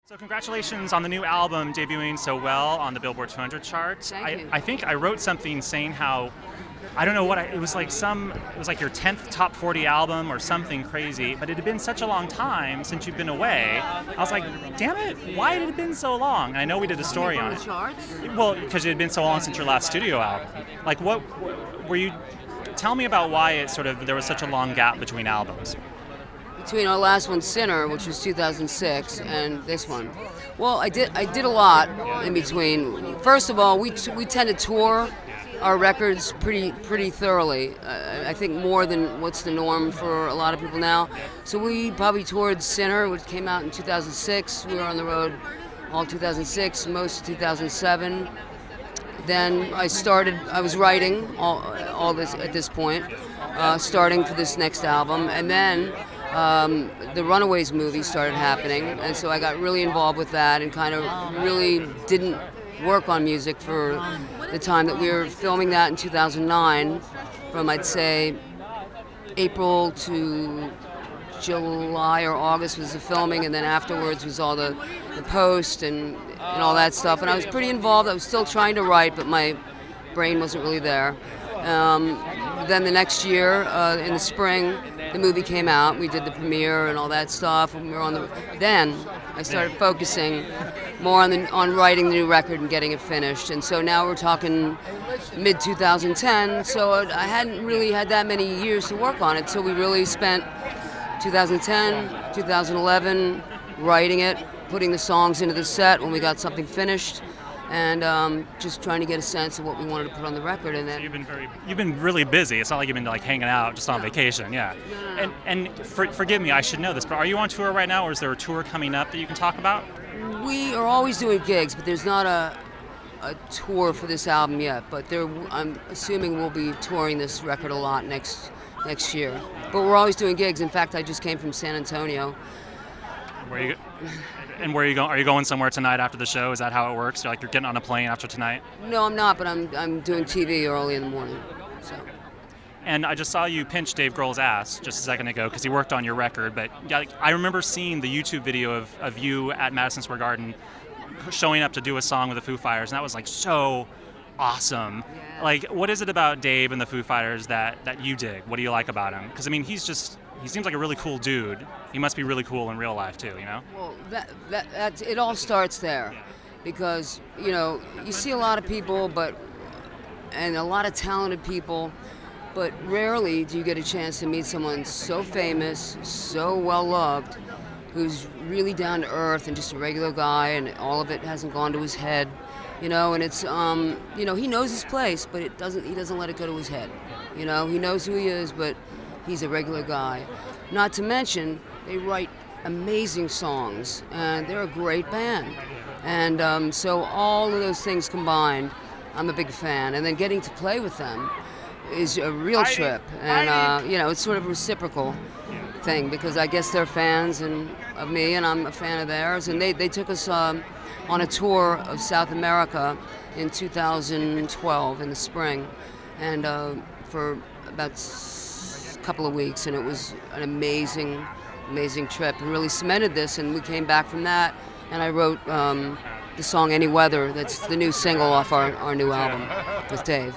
So congratulations on the new album debuting so well on the Billboard 200 charts. Thank you. I think I wrote something saying how, I don't know what, it was like your 10th top 40 album or something crazy, but it had been such a long time since you've been away. I was like, damn it, why had it been so long? And I know we did a story on the it. charts? Well, because it had been so long since your last studio album. Like what, were you, tell me about why there was such a long gap between albums. Between our last one, Sinner, which was 2006, and this one. Well, I did a lot in between. First of all, we tend to tour our records pretty thoroughly. I think more than what's the norm for a lot of people now. So we probably toured Sinner, which came out in 2006. We were on the road all 2006, most of 2007. Then I was writing all this at this point, starting for this next album, and then the Runaways movie started happening, and so I got really involved with that and kind of really didn't work on music for the time that we were filming that in 2009, from I'd say April to July or August was the filming, and then afterwards was all the post and all that stuff. And I was pretty involved. I was still trying to write, but my brain wasn't really there. Then the next year, in the spring, the movie came out. We did the premiere and all that stuff. And we were then I started focusing more on writing the new record and getting it finished. And so now we're talking mid 2010. So I hadn't really had that many years to work on it. So we really spent 2010, 2011 writing it, putting the songs into the set when we got something finished, and just trying to get a sense of what we wanted to put on the record. And then you've been really busy. It's not like you've been like hanging out just on vacation. Yeah. No. And forgive me, I should know this, but are you on tour right now, or is there a tour coming up that you can talk about? We are always doing gigs, but there's not a tour for this album yet. But I'm assuming we'll be touring this record a lot next year. But we're always doing gigs. In fact, I just came from San Antonio. Where are you going? Are you going somewhere tonight after the show? Is that how it works? You're getting on a plane after tonight? No, I'm not, but I'm doing TV early in the morning. So. And I just saw you pinch Dave Grohl's ass just a second ago because he worked on your record. But yeah, I remember seeing the YouTube video of you at Madison Square Garden showing up to do a song with the Foo Fighters, and that was like so awesome. Yeah. Like, what is it about Dave and the Foo Fighters that you dig? What do you like about him? Because I mean, he seems like a really cool dude. He must be really cool in real life too, you know? Well, that it all starts there, because you see a lot of people, and a lot of talented people, but rarely do you get a chance to meet someone so famous, so well loved, who's really down to earth and just a regular guy, and all of it hasn't gone to his head. And it's he knows his place, but he doesn't let it go to his head. He knows who he is, but he's a regular guy. Not to mention, they write amazing songs, and they're a great band. And so all of those things combined, I'm a big fan. And then getting to play with them is a real trip. And it's sort of a reciprocal thing, because I guess they're fans of me, and I'm a fan of theirs. And they took us on a tour of South America in 2012 in the spring, and for about a couple of weeks, and it was an amazing trip, and really cemented this. And we came back from that, and I wrote the song Any Weather. That's the new single off our new album with Dave.